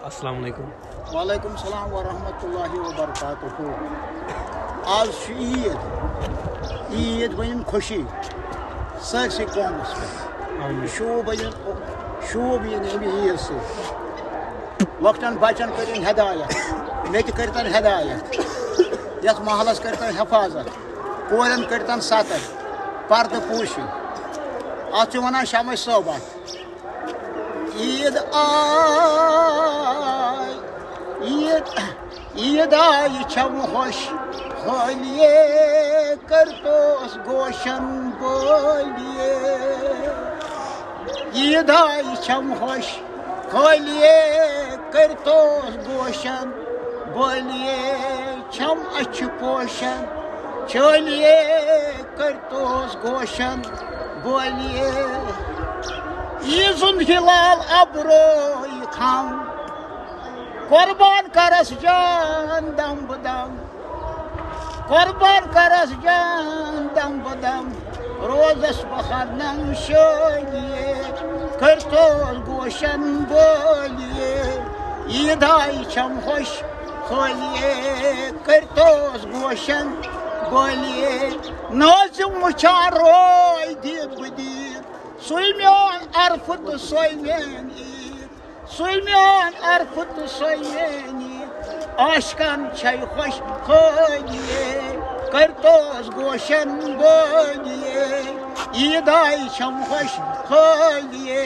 अस्सलाम वालेकुम। वालेकुम सलाम व रहमतुल्लाहि व बरकातुहू। आज ईद बन खुशी सरसी कौमस शूब इन ईद से लकटन बचन कर हदायत मे कर हदायत यथ महलस कर हिफाजत कोरन कर सतर पर्द पूशी अत वन शम सोबत ईद ईद आई छम खुश होलिए करतोस गोशन बोलिए ईद आई छम खुश होलिए करतोस गोशन बोलिए छम अच्छ पोशन चलिए करतोस गोशन बोलिए ईजुन हिलाल अब्रोई खम कुर्बान करस जान दम बदम कुर्बान करस जान दम बदम रोजस बखरनम शोलिए करतोस गोशन बोलिए ईद आई छम खुश खोलिए करतोस गोशन बोलिए नाजुम मुचार रोय दीद बदीद सुलमियान अरफत सोयमेन ईद सुलमियान अरफत सोयमेन ईद आशकन छय खुश खोलिए करतोस गोशन बोलिए ईद आई छम खुश खोलिए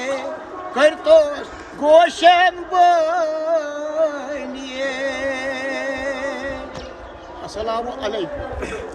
करतोस गोशन बोलिए। अस्सलामु अलैकुम।